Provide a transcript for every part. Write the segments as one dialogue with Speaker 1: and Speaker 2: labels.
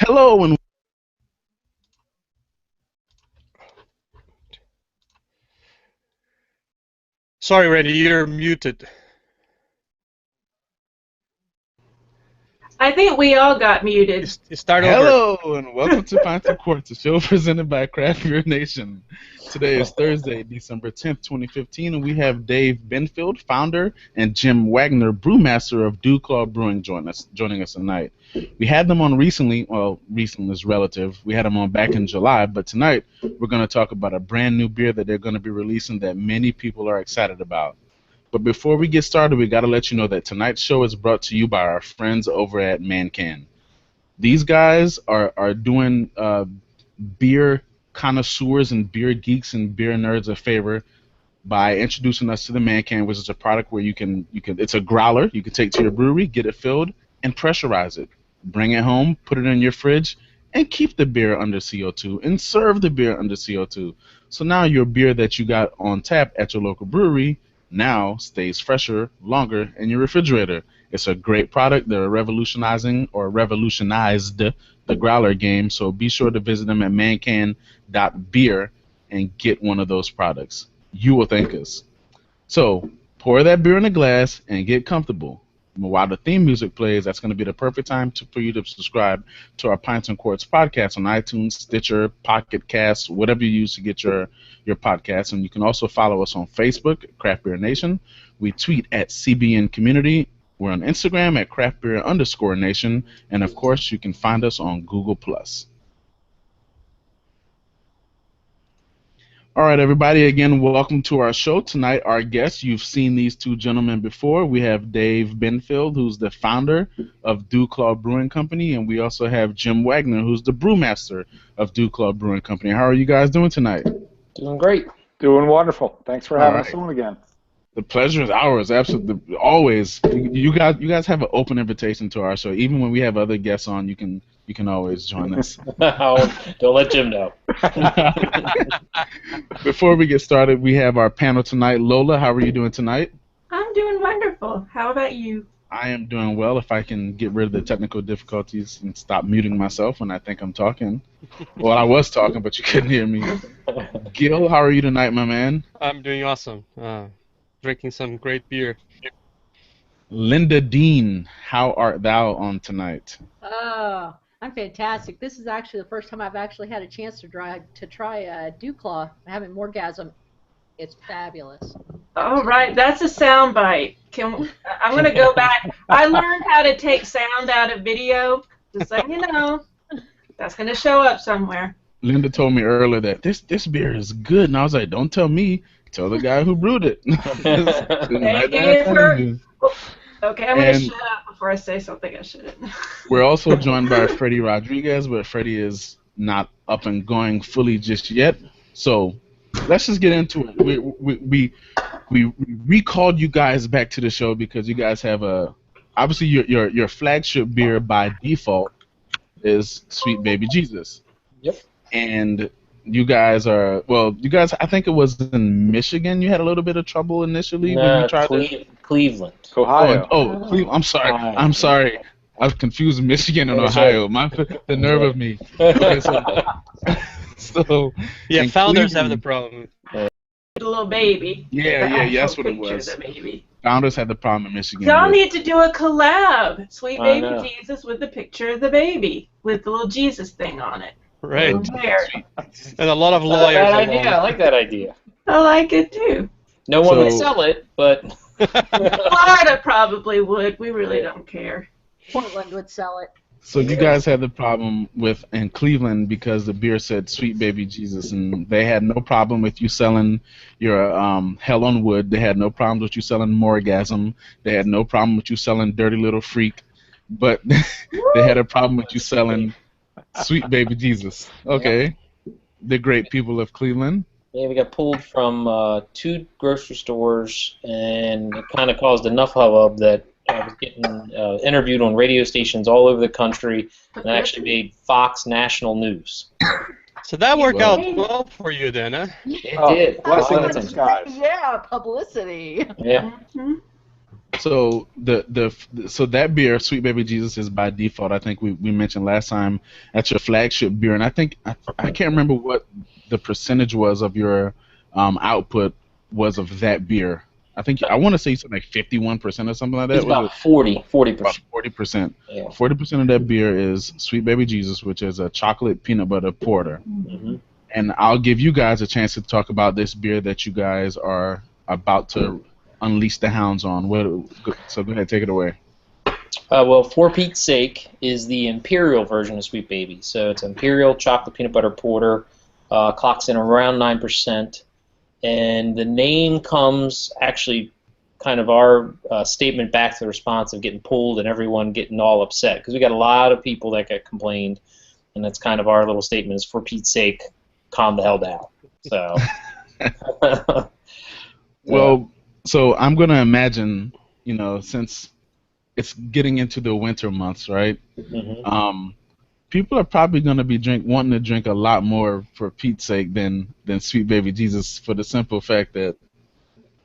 Speaker 1: Hello and
Speaker 2: Sorry, Randy, you're muted.
Speaker 3: I think we all got muted.
Speaker 2: Start over.
Speaker 1: hello and welcome to Pints and Quarts, a show presented by Craft Beer Nation. Today is Thursday, December 10th, 2015, and we have Dave Benfield, founder, and Jim Wagner, brewmaster of DuClaw Brewing, joining us tonight. We had them on recently. Well, recent is relative. We had them on back in July, but tonight we're going to talk about a brand new beer that they're going to be releasing that many people are excited about. But before we get started, we got to let you know that tonight's show is brought to you by our friends over at ManCan. These guys are doing beer connoisseurs and beer geeks and beer nerds a favor by introducing us to the ManCan, which is a product where you can it's a growler you can take to your brewery, get it filled, and pressurize it. Bring it home, put it in your fridge, and keep the beer under CO2 and serve the beer under CO2. So now your beer that you got on tap at your local brewery now stays fresher, longer in your refrigerator. It's a great product. They're revolutionized the growler game, so be sure to visit them at mancan.beer and get one of those products. You will thank us. So pour that beer in a glass and get comfortable. While the theme music plays, that's going to be the perfect time for you to subscribe to our Pints and Quarts podcast on iTunes, Stitcher, Pocket Casts, whatever you use to get your podcasts. And you can also follow us on Facebook, Craft Beer Nation. We tweet at CBN Community. We're on Instagram at craftbeer_nation. And, of course, you can find us on Google+. All right, everybody, again, welcome to our show. Tonight, our guests, you've seen these two gentlemen before. We have Dave Benfield, who's the founder of DuClaw Brewing Company, and we also have Jim Wagner, who's the brewmaster of DuClaw Brewing Company. How are you guys doing tonight?
Speaker 4: Doing great.
Speaker 5: Doing wonderful. Thanks for having us on again.
Speaker 1: The pleasure is ours, absolutely, always. You guys have an open invitation to our show. Even when we have other guests on, you can always join us.
Speaker 4: Don't let Jim know.
Speaker 1: Before we get started, we have our panel tonight. Lola, how are you doing tonight?
Speaker 3: I'm doing wonderful. How about you?
Speaker 1: I am doing well. If I can get rid of the technical difficulties and stop muting myself when I think I'm talking. Well, I was talking, but you couldn't hear me. Gil, how are you tonight, my man?
Speaker 2: I'm doing awesome. Drinking some great beer.
Speaker 1: Linda Dean, how art thou on tonight?
Speaker 6: Oh, I'm fantastic. This is actually the first time I've actually had a chance to try DuClaw. I'm having orgasm. It's fabulous.
Speaker 3: All right, that's a sound bite. I'm going to go back. I learned how to take sound out of video, just so you know. That's going to show up somewhere.
Speaker 1: Linda told me earlier that this beer is good, and I was like, don't tell me. Tell the guy who brewed it.
Speaker 3: Okay, I'm going to shut up before I say something I shouldn't.
Speaker 1: We're also joined by Freddie Rodriguez, but Freddie is not up and going fully just yet. So let's just get into it. We recalled you guys back to the show because you guys have obviously your flagship beer by default is Sweet Baby Jesus.
Speaker 4: Yep.
Speaker 1: And you guys I think it was in Michigan you had a little bit of trouble initially when you tried
Speaker 4: Cleveland.
Speaker 5: Ohio.
Speaker 1: Cleveland. I'm sorry.
Speaker 4: Ohio.
Speaker 1: I'm sorry. I've confused Michigan and Ohio. The nerve of me. Okay, so
Speaker 2: Yeah, founders have
Speaker 1: Cleveland,
Speaker 2: the problem.
Speaker 3: The little baby.
Speaker 1: Yeah, that's what it
Speaker 3: Picture of
Speaker 1: was.
Speaker 3: the baby.
Speaker 1: Founders had the problem in Michigan.
Speaker 3: Y'all
Speaker 1: with-
Speaker 3: need to do a collab. Sweet
Speaker 4: I
Speaker 3: Baby
Speaker 4: know.
Speaker 3: Jesus with the picture of the baby with the little Jesus thing on it.
Speaker 2: Right.
Speaker 3: There.
Speaker 2: And a lot of
Speaker 4: Not a
Speaker 2: lawyers
Speaker 4: bad idea. I
Speaker 2: involved.
Speaker 4: like that idea.
Speaker 3: I like it too.
Speaker 4: No one would
Speaker 1: So-
Speaker 4: sell it, but
Speaker 3: Florida probably would. We really don't care.
Speaker 6: Portland would sell it.
Speaker 1: So you guys had the problem in Cleveland because the beer said Sweet Baby Jesus, and they had no problem with you selling your Hell on Wood. They had no problem with you selling Morgasm. They had no problem with you selling Dirty Little Freak. But they had a problem with you selling Sweet Baby Jesus. Okay. The great people of Cleveland.
Speaker 4: yeah, we got pulled from 2 grocery stores, and it kind of caused enough hubbub that I was getting interviewed on radio stations all over the country, and I actually made Fox National News.
Speaker 2: So that worked
Speaker 1: Well-
Speaker 2: out well for you then, huh?
Speaker 4: It
Speaker 5: Oh,
Speaker 4: did.
Speaker 5: blessing
Speaker 4: A lot
Speaker 5: in
Speaker 4: of
Speaker 5: disguise.
Speaker 6: Yeah, publicity.
Speaker 4: Yeah.
Speaker 3: Mhm.
Speaker 1: So so that beer, Sweet Baby Jesus, is by default. I think we mentioned last time that's your flagship beer, and I think I can't remember what the percentage was of your output was of that beer. I want to say something like 51% or something like that.
Speaker 4: It's about 40%.
Speaker 1: About 40%.
Speaker 4: Yeah.
Speaker 1: 40% of that beer is Sweet Baby Jesus, which is a chocolate peanut butter porter.
Speaker 4: Mm-hmm.
Speaker 1: And I'll give you guys a chance to talk about this beer that you guys are about to unleash the hounds on. So go ahead, take it away.
Speaker 4: Well, For Pete's Sake is the Imperial version of Sweet Baby. So it's Imperial chocolate peanut butter porter, clocks in around 9%. And the name comes actually kind of our statement back to the response of getting pulled and everyone getting all upset. Because we got a lot of people that got complained. And that's kind of our little statement is, for Pete's sake, calm the hell down. So.
Speaker 1: Well, so I'm going to imagine, since it's getting into the winter months, right?
Speaker 4: Mm-hmm.
Speaker 1: People are probably going to be wanting to drink a lot more for Pete's sake than Sweet Baby Jesus, for the simple fact that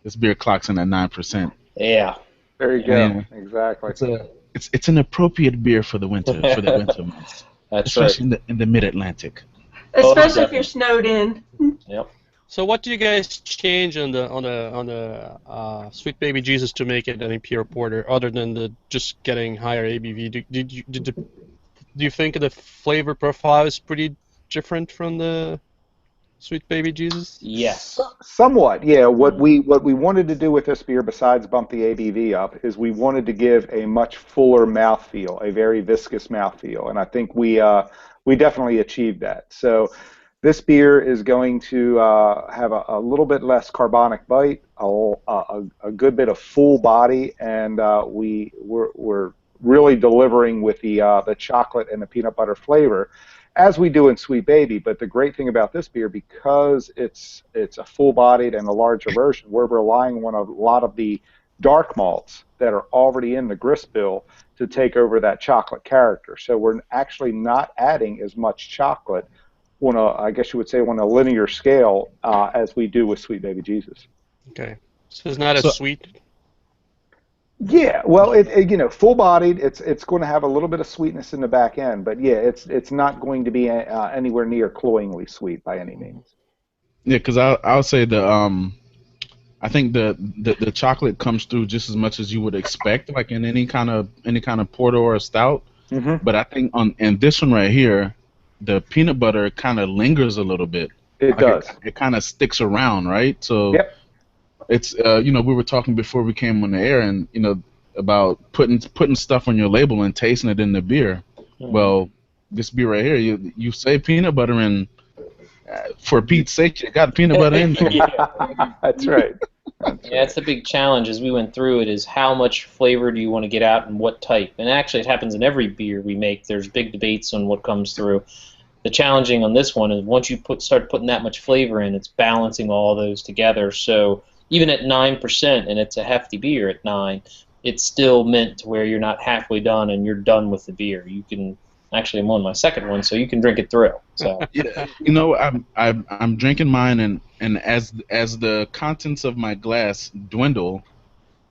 Speaker 1: this beer clocks in at 9%.
Speaker 4: Yeah.
Speaker 5: There you go. Exactly.
Speaker 1: It's an appropriate beer for the winter months.
Speaker 4: That's
Speaker 1: especially
Speaker 4: right.
Speaker 1: in the mid-Atlantic.
Speaker 3: Especially if you're snowed in.
Speaker 4: Yep.
Speaker 2: So what do you guys change on the Sweet Baby Jesus to make it an Imperial Porter, other than just getting higher ABV? Do you think the flavor profile is pretty different from the Sweet Baby Jesus?
Speaker 4: Yes.
Speaker 5: Somewhat, yeah. What we wanted to do with this beer, besides bump the ABV up, is we wanted to give a much fuller mouthfeel, a very viscous mouthfeel, and I think we definitely achieved that. So this beer is going to have a little bit less carbonic bite, a good bit of full body, and we're really delivering with the chocolate and the peanut butter flavor, as we do in Sweet Baby. But the great thing about this beer, because it's a full-bodied and a larger version, we're relying on a lot of the dark malts that are already in the grist bill to take over that chocolate character. So we're actually not adding as much chocolate on I guess you would say, on a linear scale as we do with Sweet Baby Jesus.
Speaker 2: Okay. So it's not as sweet?
Speaker 5: Yeah, well, full-bodied, it's going to have a little bit of sweetness in the back end, but yeah, it's not going to be anywhere near cloyingly sweet by any means.
Speaker 1: Yeah, because I'll say I think the chocolate comes through just as much as you would expect, like in any kind of porter or a stout.
Speaker 5: Mm-hmm.
Speaker 1: But I think in this one right here, the peanut butter kind of lingers a little bit.
Speaker 5: It does.
Speaker 1: It kind of sticks around, right? So.
Speaker 5: Yep.
Speaker 1: It's we were talking before we came on the air, and about putting stuff on your label and tasting it in the beer.
Speaker 4: Mm-hmm.
Speaker 1: Well, this beer right here, you say peanut butter, and for Pete's sake, you got peanut butter in there.
Speaker 4: Yeah.
Speaker 5: That's right.
Speaker 4: That's the big challenge as we went through it, is how much flavor do you want to get out and what type. And actually, it happens in every beer we make. There's big debates on what comes through. The challenging on this one is once you start putting that much flavor in, it's balancing all those together. So even at 9%, and it's a hefty beer at 9%, it's still meant to where you're not halfway done and you're done with the beer. You can actually, I'm on my second one, so you can drink it through. So
Speaker 1: yeah, I'm drinking mine, and as the contents of my glass dwindle,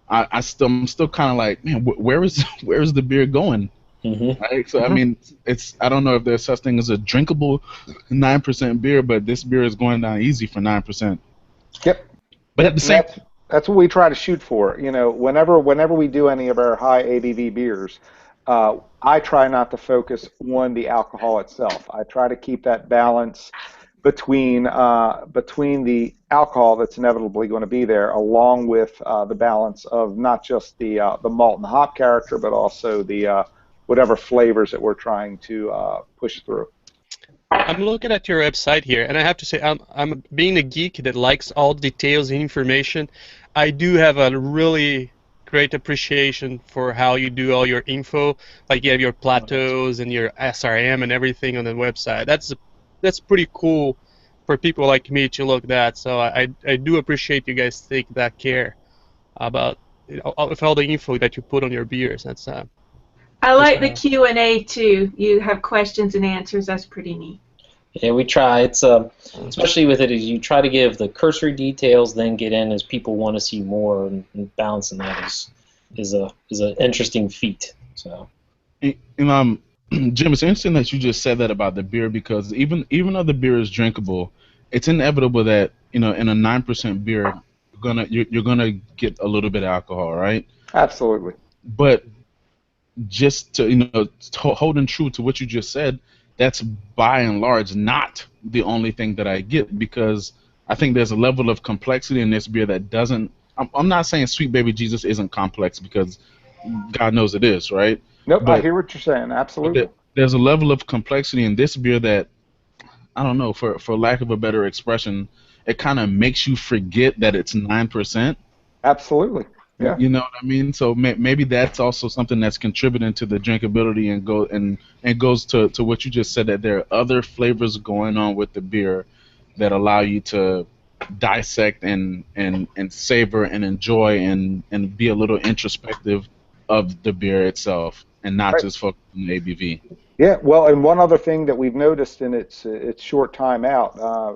Speaker 1: I'm still kind of like, man, where is the beer going?
Speaker 4: Mm-hmm.
Speaker 1: Right? So I mean, I don't know if there's such thing as a drinkable 9% beer, but this beer is going down easy for 9%.
Speaker 5: Yep.
Speaker 1: But at the same,
Speaker 5: that's what we try to shoot for. Whenever we do any of our high ABV beers, I try not to focus on the alcohol itself. I try to keep that balance between the alcohol that's inevitably going to be there, along with the balance of not just the malt and the hop character, but also the whatever flavors that we're trying to push through.
Speaker 2: I'm looking at your website here, and I have to say, I'm being a geek that likes all the details and information. I do have a really great appreciation for how you do all your info. Like you have your plateaus and your SRM and everything on the website. That's pretty cool for people like me to look at that. So I do appreciate you guys take that care about with all the info that you put on your beers. That's
Speaker 3: I like the Q&A too. You have questions and answers. That's pretty neat.
Speaker 4: Yeah, we try. It's especially with it, is you try to give the cursory details, then get in as people want to see more, and balancing that is an interesting feat. So.
Speaker 1: And, Jim, it's interesting that you just said that about the beer because even though the beer is drinkable, it's inevitable that in a 9% beer you're gonna get a little bit of alcohol, right?
Speaker 5: Absolutely.
Speaker 1: But just to holding true to what you just said, that's by and large not the only thing that I get because I think there's a level of complexity in this beer that doesn't. I'm not saying Sweet Baby Jesus isn't complex because God knows it is, right?
Speaker 5: Nope, I
Speaker 1: But
Speaker 5: hear what you're saying. Absolutely.
Speaker 1: there's a level of complexity in this beer that I don't know, for lack of a better expression, it kind of makes you forget that it's 9%.
Speaker 5: Absolutely. Yeah.
Speaker 1: You know what I mean? So maybe that's also something that's contributing to the drinkability and goes to what you just said, that there are other flavors going on with the beer that allow you to dissect and savor and enjoy and be a little introspective of the beer itself and not
Speaker 5: Right.
Speaker 1: just focus on the ABV.
Speaker 5: Yeah, well, and one other thing that we've noticed in its short time out, I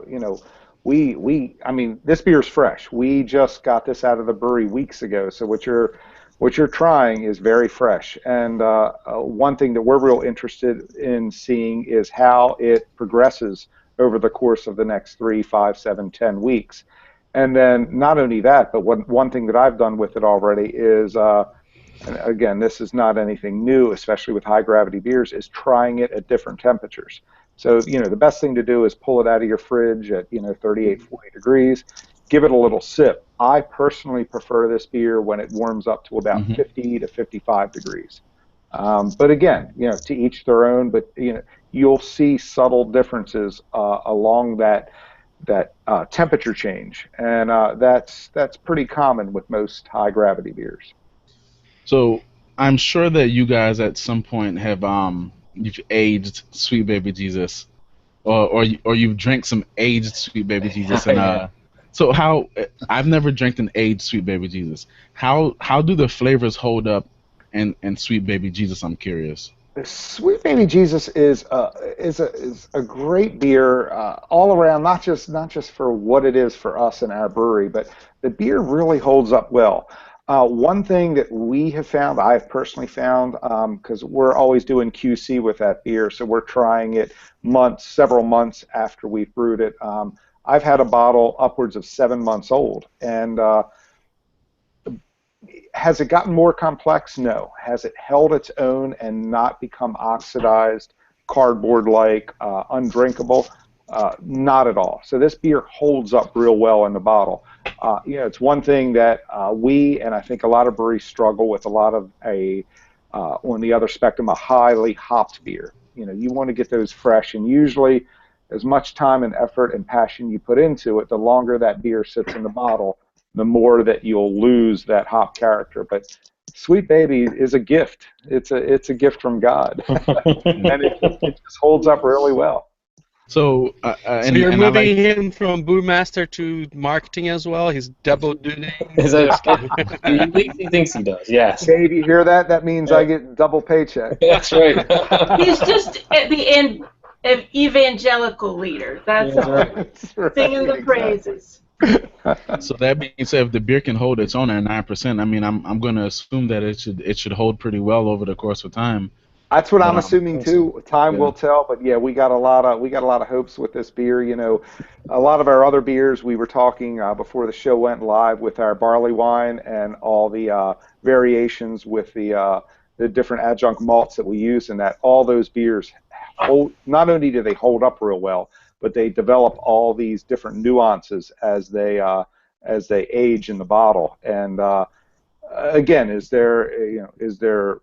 Speaker 5: mean, this beer's fresh. We just got this out of the brewery weeks ago, so what you're trying is very fresh. And one thing that we're real interested in seeing is how it progresses over the course of the next 3, 5, 7, 10 weeks. And then not only that, but one thing that I've done with it already is. And again, this is not anything new, especially with high gravity beers, is trying it at different temperatures. So, the best thing to do is pull it out of your fridge at, 38, 40 degrees, give it a little sip. I personally prefer this beer when it warms up to about 50 to 55 degrees. But again, to each their own, but, you'll see subtle differences along that temperature change. And that's pretty common with most high gravity beers.
Speaker 1: So I'm sure that you guys at some point have you've aged Sweet Baby Jesus, or you've drank some aged Sweet Baby Jesus, and so how I've never drank an aged Sweet Baby Jesus. How do the flavors hold up in Sweet Baby Jesus? I'm curious.
Speaker 5: Sweet Baby Jesus is a great beer all around, not just for what it is for us in our brewery, but the beer really holds up well. One thing that we have found, I've personally found, because we're always doing QC with that beer, so we're trying it several months after we've brewed it. I've had a bottle upwards of 7 months old, and has it gotten more complex? No. Has it held its own and not become oxidized, cardboard-like, undrinkable? Not at all. So this beer holds up real well in the bottle. It's one thing that we and I think a lot of breweries struggle with. A lot of on the other spectrum, a highly hopped beer. You want to get those fresh, and usually, as much time and effort and passion you put into it, the longer that beer sits in the bottle, the more that you'll lose that hop character. But Sweet Baby is a gift. It's a gift from God, and it just holds up really well.
Speaker 1: So,
Speaker 2: so you're moving him from brewmaster to marketing as well? He's double duty.
Speaker 4: He thinks he does, yes.
Speaker 5: Dave, you hear that? That means I get double paycheck.
Speaker 4: That's right.
Speaker 3: He's just at the end of evangelical leader. That's
Speaker 5: right.
Speaker 3: Singing the praises.
Speaker 1: So that being said, if the beer can hold its own at 9%, I mean, I'm going to assume that it should hold pretty well over the course of time.
Speaker 5: That's what I'm assuming too. Time will tell, but yeah, we got a lot of hopes with this beer. A lot of our other beers, we were talking before the show went live with our barley wine and all the variations with the different adjunct malts that we use in that. All those beers not only do they hold up real well, but they develop all these different nuances as they age in the bottle. And again, is there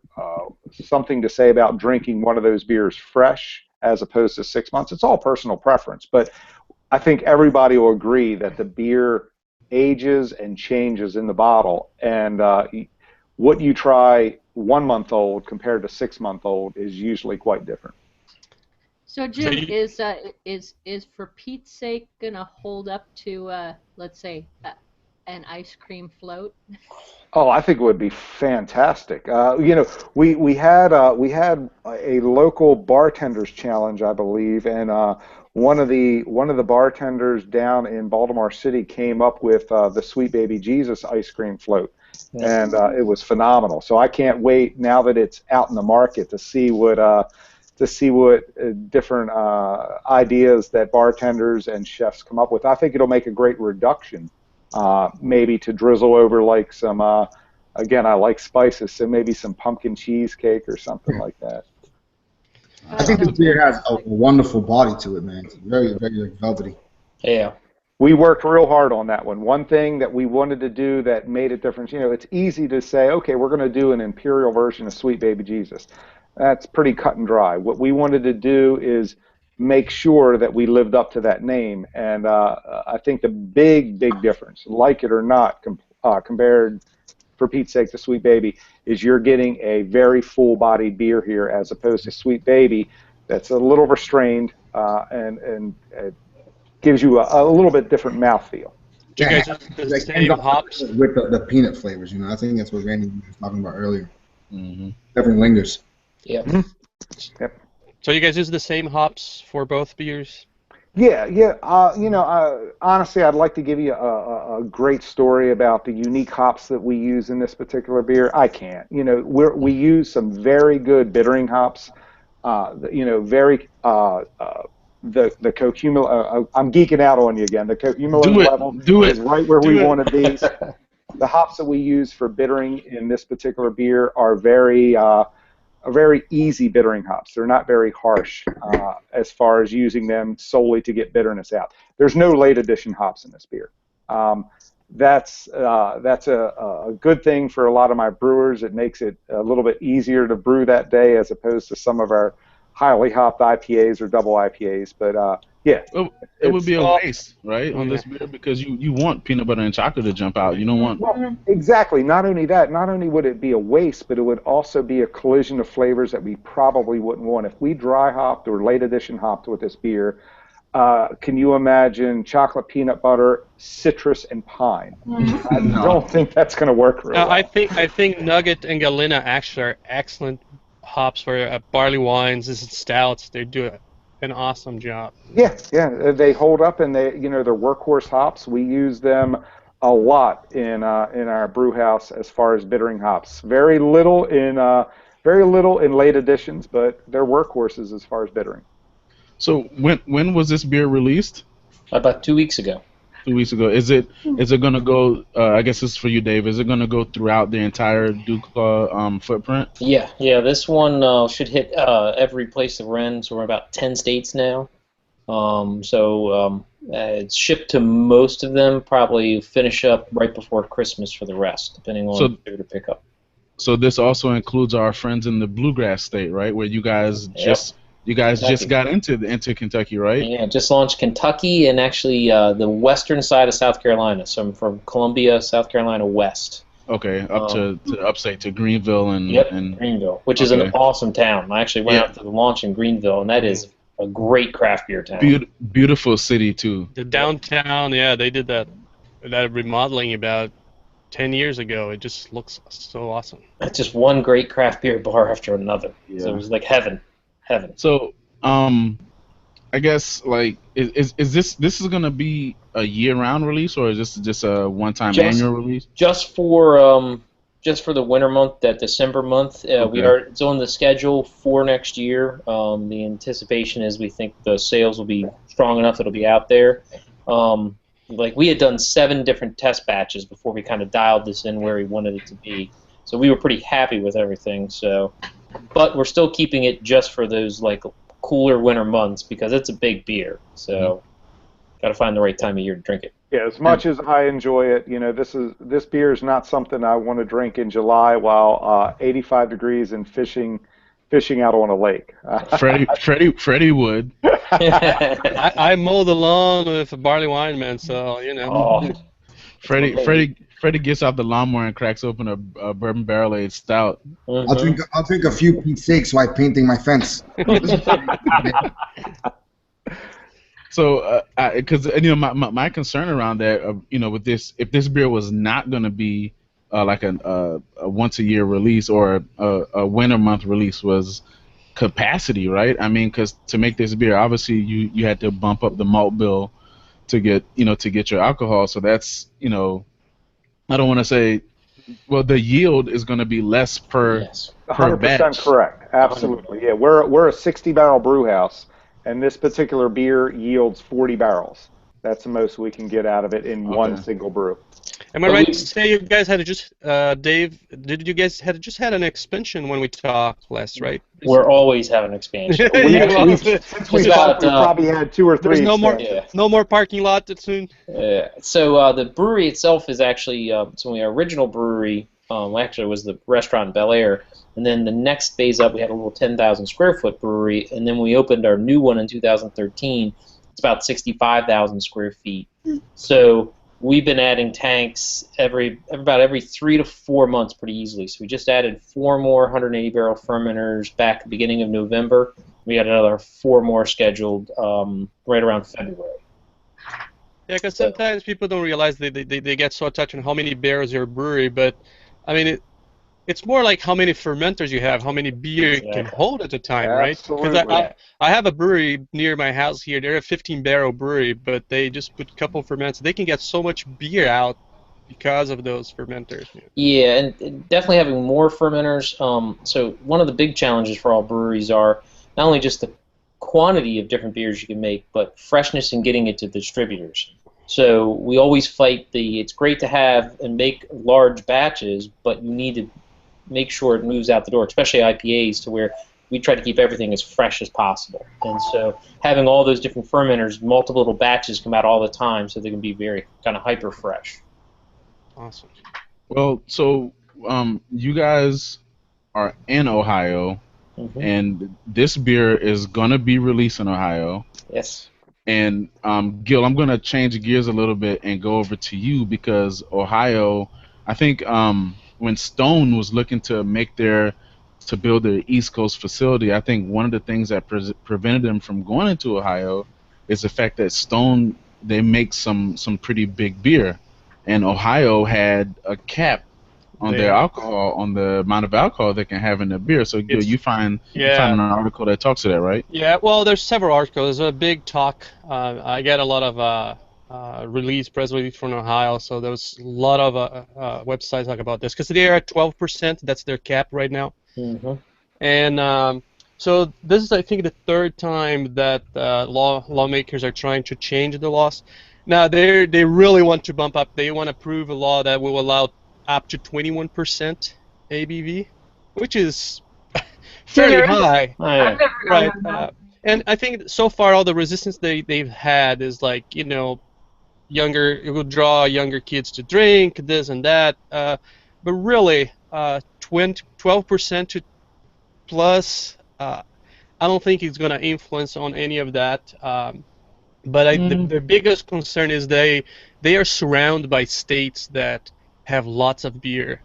Speaker 5: something to say about drinking one of those beers fresh as opposed to 6 months? It's all personal preference, but I think everybody will agree that the beer ages and changes in the bottle, and what you try 1 month old compared to 6 month old is usually quite different.
Speaker 6: So Jim, is For Pete's Sake gonna hold up to let's say an ice cream float?
Speaker 5: Oh, I think it would be fantastic. We had a local bartenders challenge, I believe, and one of the bartenders down in Baltimore City came up with the Sweet Baby Jesus ice cream float, and it was phenomenal. So I can't wait now that it's out in the market to see what different ideas that bartenders and chefs come up with. I think it'll make a great reduction, maybe to drizzle over like some. Again, I like spices, so maybe some pumpkin cheesecake or something like that.
Speaker 7: I think this beer has a wonderful body to it, man. It's very, very velvety.
Speaker 4: Yeah.
Speaker 5: We worked real hard on that one. One thing that we wanted to do that made it different, it's easy to say, okay, we're going to do an Imperial version of Sweet Baby Jesus. That's pretty cut and dry. What we wanted to do is make sure that we lived up to that name. And I think the big difference, like it or not, compared, for Pete's sake, to Sweet Baby, is you're getting a very full-bodied beer here as opposed to Sweet Baby that's a little restrained and gives you a little bit different mouthfeel.
Speaker 2: Do you guys use the same hops?
Speaker 7: With the peanut flavors, I think that's what Randy was talking about earlier.
Speaker 1: Mm-hmm.
Speaker 7: Definitely lingers.
Speaker 4: Yeah.
Speaker 5: Yep.
Speaker 2: So you guys use the same hops for both beers?
Speaker 5: Yeah. Honestly, I'd like to give you a great story about the unique hops that we use in this particular beer. I can't. We use some very good bittering hops. Very the co-cumulative. I'm geeking out on you again. The co-cumulative level is right where we want to be. The hops that we use for bittering in this particular beer are very easy bittering hops. They're not very harsh as far as using them solely to get bitterness out. There's no late addition hops in this beer. That's a good thing for a lot of my brewers. It makes it a little bit easier to brew that day as opposed to some of our highly hopped IPAs or double IPAs. But yeah,
Speaker 1: it would be a waste, right, on this beer, because you want peanut butter and chocolate to jump out. You don't want.
Speaker 5: Well, exactly. Not only that, not only would it be a waste, but it would also be a collision of flavors that we probably wouldn't want. If we dry hopped or late addition hopped with this beer, can you imagine chocolate, peanut butter, citrus, and pine? I don't think that's going to work real well.
Speaker 2: I think Nugget and Galena actually are excellent hops for barley wines. This is stouts. They do an awesome job.
Speaker 5: Yeah, they hold up, and they're workhorse hops. We use them a lot in our brew house as far as bittering hops. Very little in late additions, but they're workhorses as far as bittering.
Speaker 1: So when was this beer released?
Speaker 4: About 2 weeks ago.
Speaker 1: 2 weeks ago. Is it going to go? I guess this is for you, Dave. Is it going to go throughout the entire DuClaw footprint?
Speaker 4: Yeah. This one should hit every place that we're in. So we're about 10 states now. It's shipped to most of them. Probably finish up right before Christmas for the rest, depending on what they're to pick up.
Speaker 1: So this also includes our friends in the Bluegrass state, right? Where you guys just got into Kentucky, right?
Speaker 4: Yeah, just launched Kentucky and actually the western side of South Carolina. So I'm from Columbia, South Carolina West.
Speaker 1: Okay, up to upstate to Greenville and
Speaker 4: Greenville, which is an awesome town. I actually went out to the launch in Greenville, and that is a great craft beer town.
Speaker 1: Beautiful city too.
Speaker 2: The downtown, they did that remodeling about 10 years ago. It just looks so awesome.
Speaker 4: It's just one great craft beer bar after another. Yeah. So it was like heaven.
Speaker 1: So, I guess is this gonna be a year-round release, or is this just a one-time annual release?
Speaker 4: Just for the winter month, that December month, it's on the schedule for next year. The anticipation is we think the sales will be strong enough that it'll be out there. We had done 7 different test batches before we kind of dialed this in where we wanted it to be. So we were pretty happy with everything. But we're still keeping it just for those cooler winter months because it's a big beer. So got to find the right time of year to drink it.
Speaker 5: Yeah, as much as I enjoy it, this beer is not something I want to drink in July while 85 degrees and fishing out on a lake.
Speaker 1: Freddie would.
Speaker 2: I mow the lawn with a barley wine, man. So
Speaker 1: Freddie gets out the lawnmower and cracks open a bourbon barrel-aged stout.
Speaker 7: Mm-hmm. I'll drink a few Pete's sakes while painting my fence.
Speaker 1: So, because my concern around that, with this, if this beer was not going to be like a once-a-year release or a winter month release, was capacity, right? I mean, because to make this beer, obviously you had to bump up the malt bill to get your alcohol. So that's I don't want to say well, the yield is going to be less per
Speaker 4: Yes.
Speaker 1: per
Speaker 5: 100%
Speaker 1: batch.
Speaker 5: correct. Absolutely. Yeah, we're a 60-barrel brew house, and this particular beer yields 40 barrels. That's the most we can get out of it in one
Speaker 1: Okay.
Speaker 5: single brew.
Speaker 2: Am I
Speaker 4: But
Speaker 2: right
Speaker 4: we-
Speaker 2: to say you guys had just, Dave? Did you guys had just had an expansion when we talked last, right?
Speaker 4: We're always having expansion.
Speaker 2: You
Speaker 5: We've,
Speaker 2: will.
Speaker 5: since we
Speaker 4: It's about,
Speaker 5: talked, we've probably had 2 or 3
Speaker 2: There's no more,
Speaker 5: expansions.
Speaker 4: Yeah.
Speaker 2: no more parking lot soon.
Speaker 4: So the brewery itself is actually so our original brewery actually was the restaurant in Bel Air, and then the next phase up we had a little 10,000 square foot brewery, and then we opened our new one in 2013. It's about 65,000 square feet. So we've been adding tanks about every 3 to 4 months pretty easily. So we just added 4 more 180 barrel fermenters back at the beginning of November. We got another 4 more scheduled right around February.
Speaker 2: Yeah, because sometimes people don't realize they get so attached on how many barrels your brewery, but I mean it's more like how many fermenters you have, how many beer you can
Speaker 4: Exactly.
Speaker 2: hold at a time, right? Because
Speaker 5: Absolutely.
Speaker 2: I have a brewery near my house here. They're a 15-barrel brewery, but they just put a couple fermenters. They can get so much beer out because of those fermenters.
Speaker 4: Yeah, and definitely having more fermenters. So one of the big challenges for all breweries are not only just the quantity of different beers you can make, but freshness and getting it to distributors. So we always fight it's great to have and make large batches, but you need to make sure it moves out the door, especially IPAs, to where we try to keep everything as fresh as possible. And so having all those different fermenters, multiple little batches come out all the time, so they can be very kind of hyper fresh.
Speaker 2: Awesome.
Speaker 1: Well, so you guys are in Ohio,
Speaker 4: Mm-hmm.
Speaker 1: and this beer is gonna be released in Ohio.
Speaker 4: Yes.
Speaker 1: And Gil, I'm gonna change gears a little bit and go over to you because Ohio, I think when Stone was looking to build their East Coast facility, I think one of the things that prevented them from going into Ohio is the fact that Stone, they make some pretty big beer, and Ohio had a cap on their alcohol, on the amount of alcohol they can have in their beer. So Gil, you find an article that talks to that, right?
Speaker 2: Yeah, well, there's several articles. There's a big talk. I get a lot of press release from Ohio, so there's a lot of websites talk about this because they are at 12%. That's their cap right now.
Speaker 4: Mm-hmm.
Speaker 2: And so this is, I think, the third time that lawmakers are trying to change the laws. Now they really want to bump up. They want to approve a law that will allow up to 21% ABV, which is fairly high.
Speaker 4: Oh, yeah.
Speaker 3: I've never
Speaker 2: Right.
Speaker 3: known that.
Speaker 2: And I think so far all the resistance they've had is like, it will draw younger kids to drink, this and that. But really, 12% to plus, I don't think it's going to influence on any of that. But the biggest concern is they are surrounded by states that have lots of beer.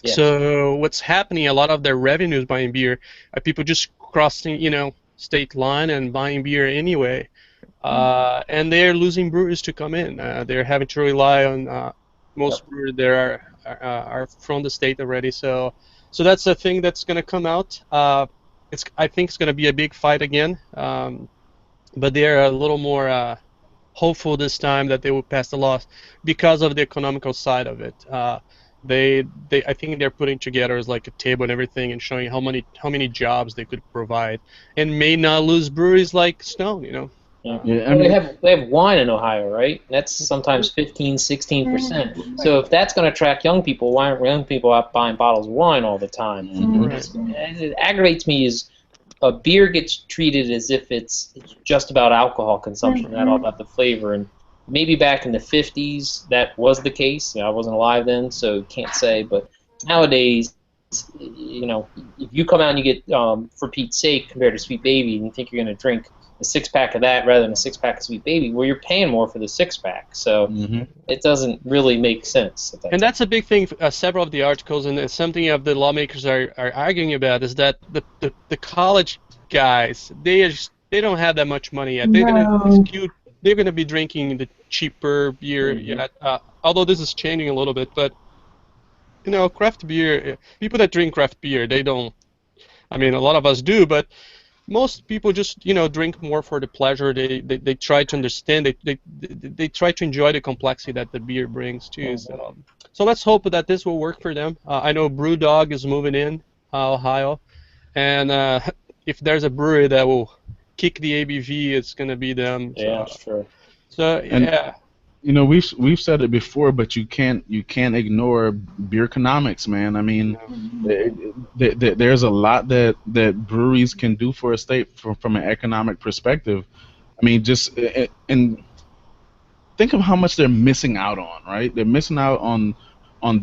Speaker 4: Yes.
Speaker 2: So what's happening, a lot of their revenues buying beer are people just crossing, state line and buying beer anyway. And they're losing brewers to come in. They're having to rely on most brewers there are from the state already. So that's a thing that's going to come out. I think it's going to be a big fight again. But they're a little more hopeful this time that they will pass the law because of the economical side of it. I think they're putting together as like a table and everything and showing how many jobs they could provide and may not lose breweries like Stone,
Speaker 4: Yeah.
Speaker 1: Yeah, I
Speaker 4: Well,
Speaker 1: mean,
Speaker 4: they have wine in Ohio, right? That's sometimes 15, 16%. So if that's going to attract young people, why aren't young people out buying bottles of wine all the time? It aggravates me is beer gets treated as if it's just about alcohol consumption, not all about the flavor. And maybe back in the 50s that was the case. I wasn't alive then, so can't say. But nowadays, if you come out and you get, for Pete's sake, compared to Sweet Baby, and you think you're going to drink a 6-pack of that rather than a 6-pack of Sweet Baby, well, you're paying more for the 6-pack. So it doesn't really make sense.
Speaker 2: And that's a big thing. Several of the articles, and it's something of the lawmakers are arguing about, is that the college guys, they don't have that much money yet. They're gonna be drinking the cheaper beer yet. Although this is changing a little bit, but craft beer. People that drink craft beer, they don't. I mean, a lot of us do, but most people just drink more for the pleasure. They try to understand. They try to enjoy the complexity that the beer brings too. So let's hope that this will work for them. I know BrewDog is moving in Ohio, and if there's a brewery that will kick the ABV, it's gonna be them.
Speaker 4: Yeah, that's true.
Speaker 2: So yeah.
Speaker 1: We've said it before, but you can't ignore beer economics, man. I mean, there's a lot that breweries can do for a state from an economic perspective. I mean, just and think of how much they're missing out on, right? They're missing out on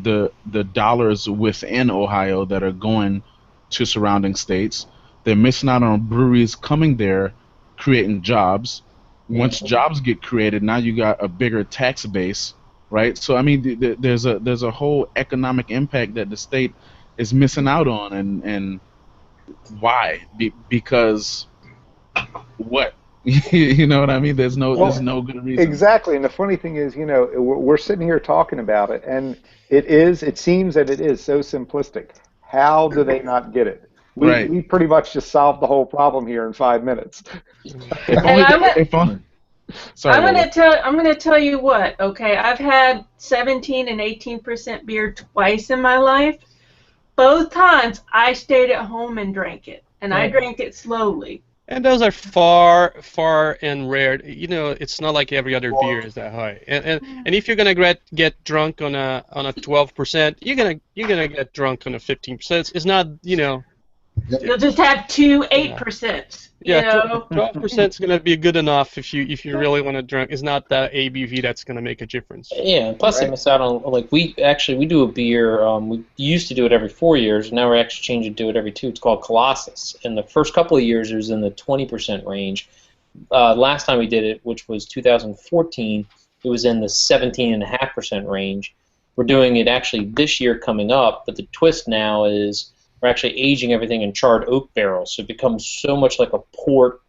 Speaker 1: the dollars within Ohio that are going to surrounding states. They're missing out on breweries coming there, creating jobs. Once jobs get created, now you got a bigger tax base, right? So I mean, there's a whole economic impact that the state is missing out on, and why? Because what? You know what I mean? There's no good reason.
Speaker 5: Exactly, and the funny thing is, we're sitting here talking about it, and it seems that it is so simplistic. How do they not get it? We pretty much just solved the whole problem here in 5 minutes.
Speaker 3: I'm going to tell you what. Okay, I've had 17 and 18% beer twice in my life. Both times I stayed at home and drank it, and I drank it slowly.
Speaker 2: And those are far and rare. It's not like every other beer is that high. And if you're gonna get drunk on a 12%, you're gonna get drunk on a 15%. It's not
Speaker 3: You'll just have 2 8%.
Speaker 2: Yeah, 12% is gonna be good enough if you really want to drink. It's not the ABV that's gonna make a difference.
Speaker 4: Yeah, plus they miss out on we do a beer. We used to do it every 4 years. Now we're actually changing to do it every 2. It's called Colossus. And the first couple of years it was in the 20% range. Last time we did it, which was 2014, it was in the 17.5% range. We're doing it actually this year coming up, but the twist now is we're actually aging everything in charred oak barrels, so it becomes so much like a port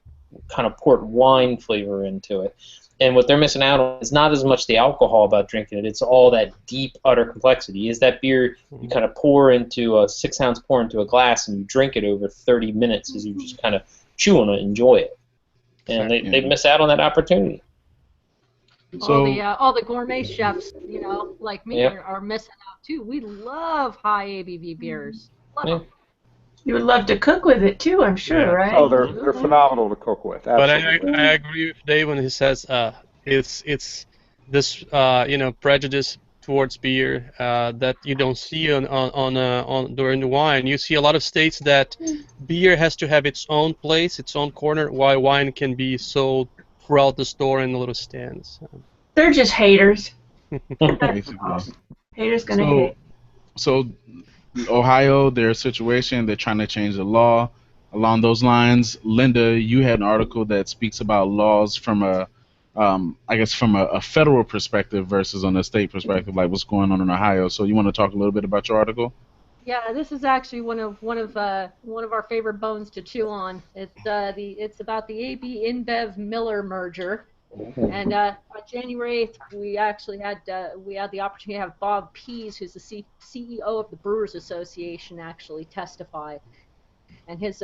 Speaker 4: wine flavor into it. And what they're missing out on is not as much the alcohol about drinking it, it's all that deep, utter complexity. Is that beer you kind of pour into a 6-ounce pour into a glass and you drink it over 30 minutes as you just kind of chew on it, enjoy it. And they miss out on that opportunity.
Speaker 6: So all the gourmet chefs, like me, are missing out too. We love high ABV beers.
Speaker 3: You would love to cook with it too, I'm sure, right?
Speaker 5: Oh, they're phenomenal to cook with. Absolutely.
Speaker 2: But I agree with Dave when he says it's this prejudice towards beer that you don't see on during the wine. You see a lot of states that beer has to have its own place, its own corner, while wine can be sold throughout the store in little stands.
Speaker 3: They're just haters. Haters gonna hate.
Speaker 1: So Ohio, their situation, they're trying to change the law along those lines. Linda, you had an article that speaks about laws from a federal perspective versus on a state perspective, like what's going on in Ohio. So you want to talk a little bit about your article?
Speaker 6: Yeah, this is actually one of our favorite bones to chew on. It's about the AB InBev Miller merger. And on January 8th, we actually had the opportunity to have Bob Pease, who's the CEO of the Brewers Association, actually testify. And his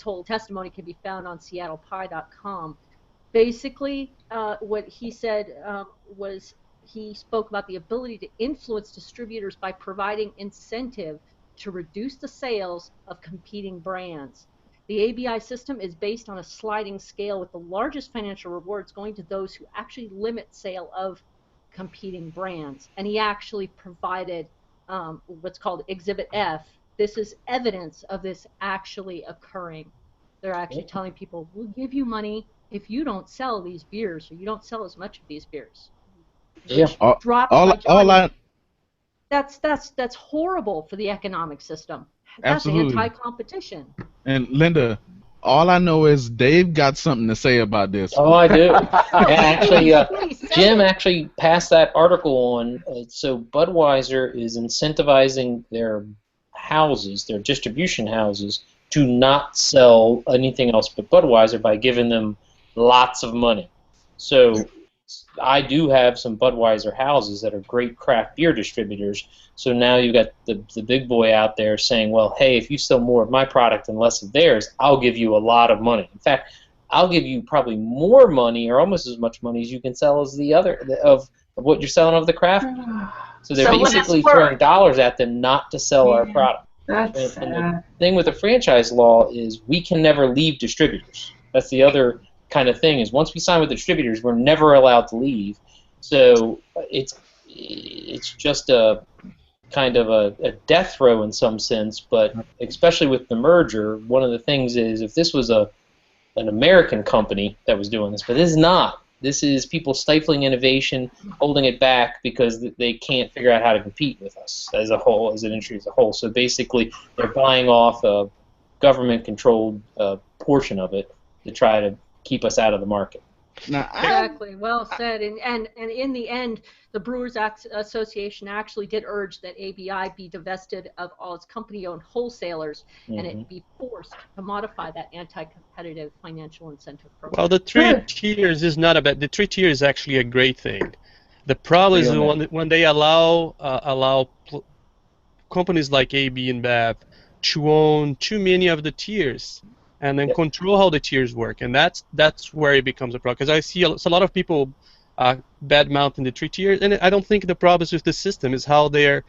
Speaker 6: whole testimony can be found on SeattlePie.com. Basically, what he said was he spoke about the ability to influence distributors by providing incentive to reduce the sales of competing brands. The ABI system is based on a sliding scale, with the largest financial rewards going to those who actually limit sale of competing brands. And he actually provided what's called Exhibit F. This is evidence of this actually occurring. They're actually telling people, we'll give you money if you don't sell these beers, or you don't sell as much of these beers.
Speaker 4: Yeah.
Speaker 6: That's horrible for the economic system. That's anti-competition.
Speaker 1: And Linda, all I know is Dave got something to say about this.
Speaker 4: Oh, I do. Actually, Jim actually passed that article on. So Budweiser is incentivizing their houses, their distribution houses, to not sell anything else but Budweiser by giving them lots of money. So I do have some Budweiser houses that are great craft beer distributors. So now you've got the big boy out there saying, well, hey, if you sell more of my product and less of theirs, I'll give you a lot of money. In fact, I'll give you probably more money or almost as much money as you can sell as the other of what you're selling of the craft. So they're basically throwing dollars at them not to sell our product.
Speaker 3: That's
Speaker 4: and the thing with the franchise law is we can never leave distributors. That's the other kind of thing, is once we sign with the distributors, we're never allowed to leave. So it's just a kind of a death row in some sense, but especially with the merger, one of the things is if this was an American company that was doing this, but this is not. This is people stifling innovation, holding it back because they can't figure out how to compete with us as a whole, as an industry as a whole. So basically, they're buying off a government-controlled portion of it to try to keep us out of the market.
Speaker 1: Now,
Speaker 6: Exactly. Well said. And in the end, the Brewers Association actually did urge that ABI be divested of all its company-owned wholesalers and it be forced to modify that anti-competitive financial incentive program.
Speaker 2: Well, the 3 tiers is not a bad. The 3 tiers is actually a great thing. The problem is when they allow companies like AB and BAV to own too many of the tiers and then control how the tiers work, and that's where it becomes a problem. Because I see a lot of people bad-mouthing the 3 tiers, and I don't think the problem is with the system; is how they're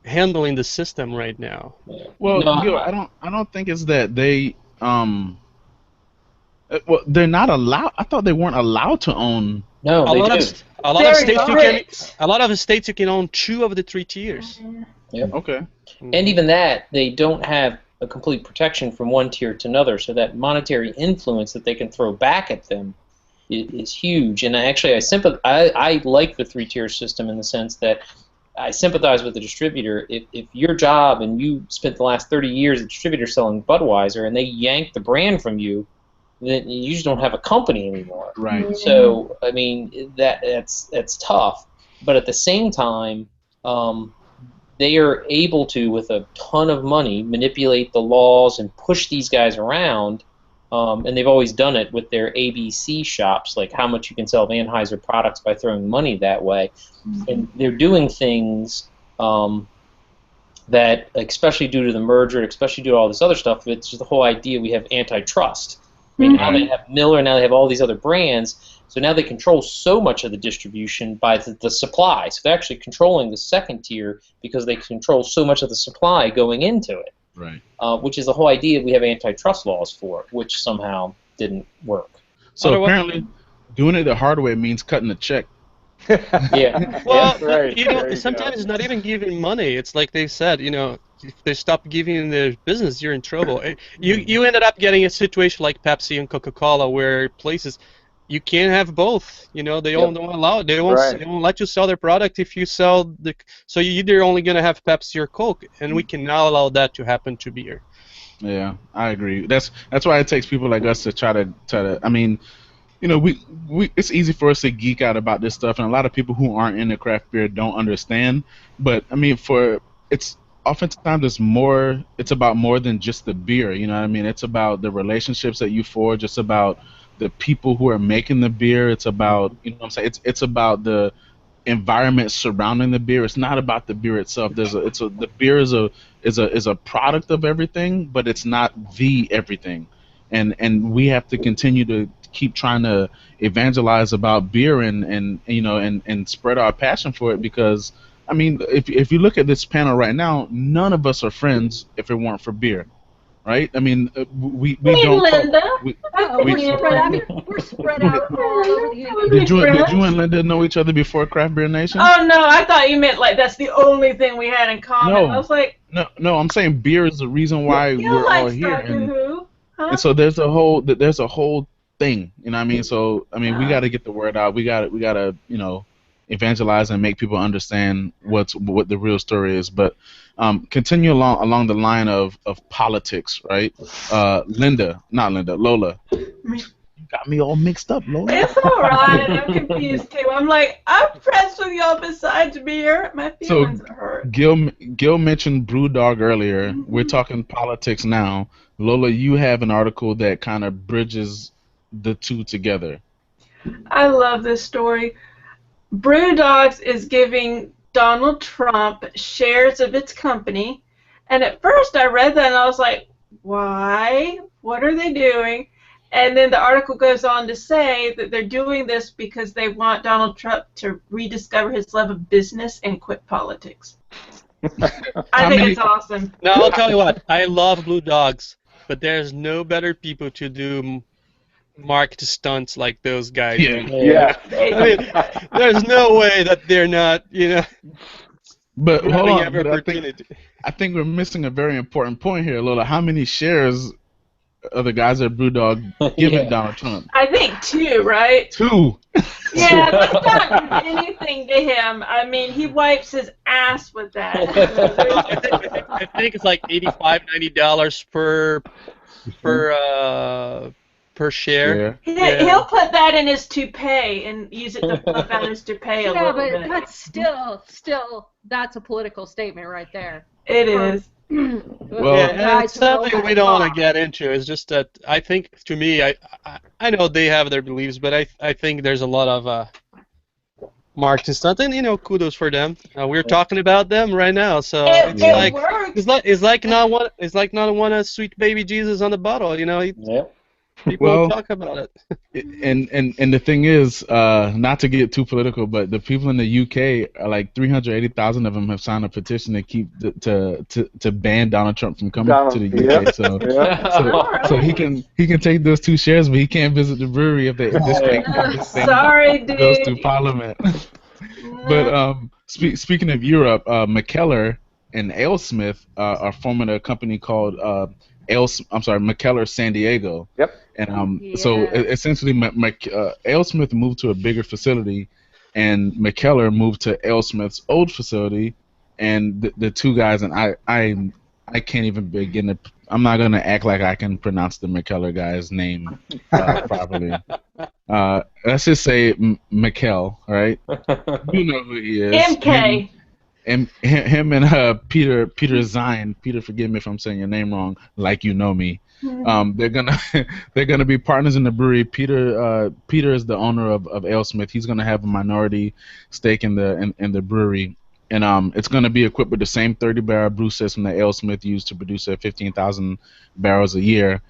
Speaker 2: handling the system right now.
Speaker 1: well, Gil, I don't think it's that they well, they're not allowed. I thought they weren't allowed to own.
Speaker 4: No,
Speaker 2: A
Speaker 4: they
Speaker 2: lot
Speaker 4: do.
Speaker 2: of a lot of states you can own 2 of the 3 tiers.
Speaker 1: Okay.
Speaker 4: And even that, they don't have a complete protection from one tier to another, so that monetary influence that they can throw back at them is huge. And I like the 3-tier system in the sense that I sympathize with the distributor. If your job and you spent the last 30 years as a distributor selling Budweiser and they yank the brand from you, then you just don't have a company anymore.
Speaker 1: Right.
Speaker 4: So, I mean, that's tough. But at the same time, they are able to, with a ton of money, manipulate the laws and push these guys around, and they've always done it with their ABC shops, like how much you can sell of Anheuser products by throwing money that way. And they're doing things that, especially due to the merger, especially due to all this other stuff, it's just the whole idea we have antitrust. I mean, now they have Miller, now they have all these other brands, so now they control so much of the distribution by the supply. So they're actually controlling the 2nd tier because they control so much of the supply going into it.
Speaker 1: Right.
Speaker 4: Which is the whole idea we have antitrust laws for, which somehow didn't work.
Speaker 1: So apparently, doing it the hard way means cutting a check.
Speaker 4: Yeah.
Speaker 2: Well,
Speaker 5: right.
Speaker 2: you know,
Speaker 5: There you
Speaker 2: sometimes
Speaker 5: go.
Speaker 2: it's not even giving money. It's like they said, you know, if they stop giving their business, you're in trouble. You ended up getting a situation like Pepsi and Coca-Cola, where places you can't have both. You know, they don't allow it. They won't let you sell their product if you sell the. So you're either only gonna have Pepsi or Coke, and we can now allow that to happen to beer.
Speaker 1: Yeah, I agree. That's why it takes people like us to try to. I mean, you know, we it's easy for us to geek out about this stuff, and a lot of people who aren't into craft beer don't understand. But I mean, oftentimes it's about more than just the beer. You know what I mean? It's about the relationships that you forge. It's about the people who are making the beer. It's about, you know what I'm saying? It's about the environment surrounding the beer. It's not about the beer itself. The beer is a product of everything, but it's not the everything. And we have to continue to keep trying to evangelize about beer and you know and spread our passion for it, because I mean, if you look at this panel right now, none of us are friends if it weren't for beer, right? I mean, we don't.
Speaker 3: Linda.
Speaker 6: We're spread out all over the
Speaker 1: Did you and Linda know each other before Craft Beer Nation?
Speaker 3: Oh no, I thought you meant like that's the only thing we had in common.
Speaker 1: No.
Speaker 3: I was like,
Speaker 1: No, I'm saying beer is the reason why
Speaker 3: you
Speaker 1: we're
Speaker 3: like
Speaker 1: all here,
Speaker 3: Doctor Who? Huh?
Speaker 1: and so there's a whole thing, you know what I mean? So I mean, we got to get the word out. We got to you know, evangelize and make people understand what the real story is. But continue along the line of politics, right? Lola. You got me all mixed up, Lola.
Speaker 3: It's all right. I'm confused too. I'm like, I'm friends with y'all besides beer. My feelings are hurt.
Speaker 1: Gil mentioned BrewDog earlier. We're talking politics now. Lola, you have an article that kind of bridges the two together.
Speaker 3: I love this story. Brewdogs is giving Donald Trump shares of its company. And at first I read that and I was like, why? What are they doing? And then the article goes on to say that they're doing this because they want Donald Trump to rediscover his love of business and quit politics. I think it's awesome.
Speaker 2: Now, I'll tell you what. I love Blue Dogs, but there's no better people to do market stunts like those guys.
Speaker 5: Yeah.
Speaker 2: I mean, there's no way that they're not,
Speaker 1: But hold on,
Speaker 2: every
Speaker 1: but
Speaker 2: opportunity.
Speaker 1: I think we're missing a very important point here, Lola. How many shares of the guys at BrewDog giving Donald Trump?
Speaker 3: I think 2, right?
Speaker 1: 2.
Speaker 3: Yeah, that's not anything to him. I mean, he wipes his ass with that.
Speaker 2: I think it's like $85, $90 per share.
Speaker 3: He'll put that in his toupee and use it to pump out his toupee a little bit.
Speaker 6: Yeah, but that's still, that's a political statement right there.
Speaker 3: It is.
Speaker 2: Well, it's something we don't want to get into. It's just that I think, to me, I know they have their beliefs, but I think there's a lot of marketing stuff, and kudos for them. We're talking about them right now, so it's like not one sweet baby Jesus on the bottle, People talk about it.
Speaker 1: And the thing is, not to get too political, but the people in the UK, like 380,000 of them have signed a petition to keep to ban Donald Trump from coming to the UK. So he can take those 2 shares, but he can't visit the brewery if this thing goes through Parliament. But speaking of Europe, McKellar and AleSmith are forming a company called McKellar San Diego.
Speaker 5: Yep.
Speaker 1: And so essentially, AleSmith moved to a bigger facility, and McKellar moved to AleSmith's old facility, and the 2 guys, and I can't even begin to. I'm not gonna act like I can pronounce the McKellar guy's name properly. Let's just say Mikkel, right? You know who he is.
Speaker 3: MK.
Speaker 1: Him and Peter Zine. Peter, forgive me if I'm saying your name wrong. Like you know me. They're gonna be partners in the brewery. Peter is the owner of AleSmith. He's gonna have a minority stake in the brewery, and it's gonna be equipped with the same 30-barrel brew system that AleSmith used to produce 15,000 barrels a year.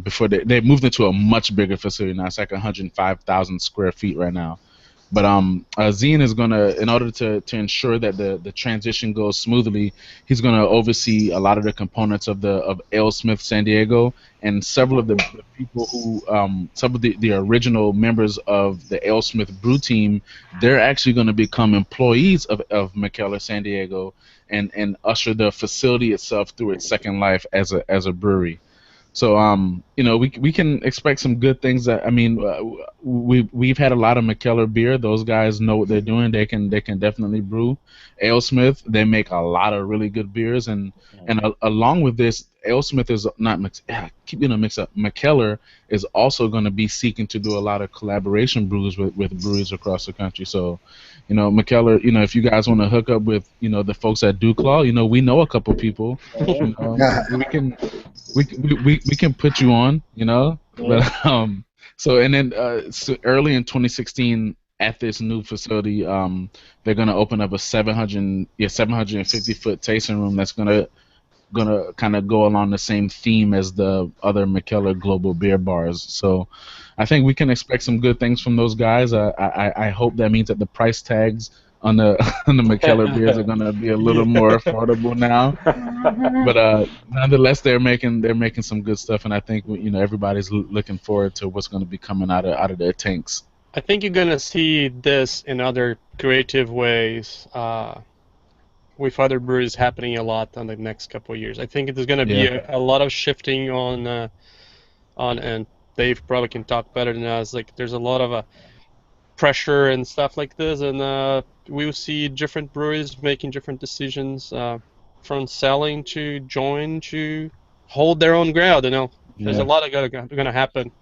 Speaker 1: Before they moved into a much bigger facility now. It's like 105,000 square feet right now. But Zine is gonna, in order to ensure that the transition goes smoothly, he's gonna oversee a lot of the components of AleSmith San Diego, and several of the people who, some of the original members of the AleSmith brew team, they're actually gonna become employees of McKellar San Diego, and usher the facility itself through its second life as a brewery. So we can expect some good things. We've had a lot of McKellar beer. Those guys know what they're doing. They can definitely brew. AleSmith, they make a lot of really good beers, and along with this, AleSmith is not keep getting mixed up. McKellar is also going to be seeking to do a lot of collaboration brews with breweries across the country. So, McKellar, if you guys want to hook up with the folks at DuClaw, we know a couple people. We can put you on, But so early in 2016 at this new facility, they're gonna open up a 750 foot tasting room that's gonna kind of go along the same theme as the other McKellar global beer bars. So I think we can expect some good things from those guys. I hope that means that the price tags on the McKellar beers are gonna be a little more affordable now. But nonetheless, they're making some good stuff, and I think everybody's looking forward to what's gonna be coming out of their tanks.
Speaker 2: I think you're gonna see this in other creative ways with other breweries happening a lot in the next couple of years. I think there's gonna be a lot of shifting on, and Dave probably can talk better than us. Like there's a lot of pressure and stuff like this, and we will see different breweries making different decisions, from selling to join to hold their own ground. There's a lot of going to happen.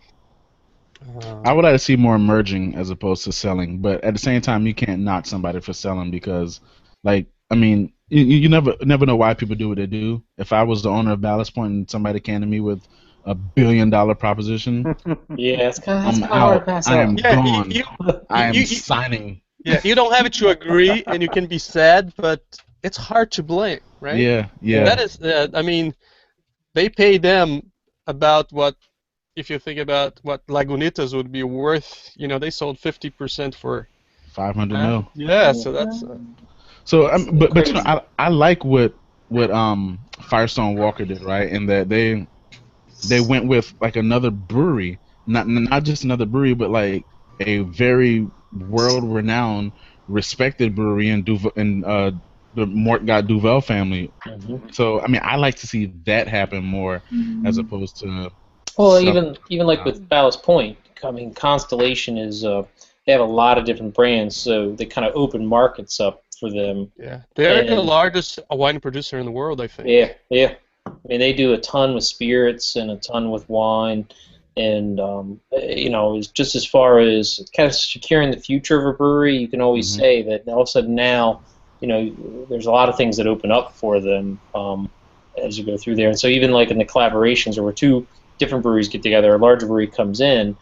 Speaker 1: I would like to see more merging as opposed to selling, but at the same time, you can't knock somebody for selling because, you never know why people do what they do. If I was the owner of Ballast Point and somebody came to me with $1 billion proposition,
Speaker 4: Yeah, it's kind
Speaker 1: I'm
Speaker 4: of hard to
Speaker 1: out.
Speaker 4: pass
Speaker 1: I
Speaker 4: up.
Speaker 1: am
Speaker 2: Yeah,
Speaker 1: gone. I am
Speaker 2: you,
Speaker 1: signing.
Speaker 2: yeah, you don't have it to agree, and you can be sad, but it's hard to blame, right?
Speaker 1: Yeah,
Speaker 4: Yeah.
Speaker 2: That
Speaker 1: yeah.
Speaker 2: is, I mean, they pay them about what, if you think about what Lagunitas would be worth, they sold 50% for.
Speaker 1: 500 mil.
Speaker 2: Yeah, so that's.
Speaker 1: So,
Speaker 4: It's
Speaker 1: but
Speaker 4: crazy.
Speaker 1: I like what Firestone Walker did, right? In that they went with like another brewery, not just another brewery, but like a very world-renowned, respected brewery in the Mortgott Duvel family.
Speaker 4: Mhm.
Speaker 1: So I mean, I like to see that happen more as opposed to.
Speaker 4: Well,
Speaker 1: some-
Speaker 4: even like with Ballast Point, I mean, Constellation is they have a lot of different brands, so they kind of open markets up for them.
Speaker 2: Yeah, they're the
Speaker 4: And-
Speaker 2: largest wine producer in the world, I think.
Speaker 4: Yeah, yeah. I mean, they do a ton with spirits and a ton with wine, and just as far as kind of securing the future of a brewery, you can always say that all of a sudden now, there's a lot of things that open up for them as you go through there. And so even like in the collaborations where two different breweries get together, a larger brewery comes in,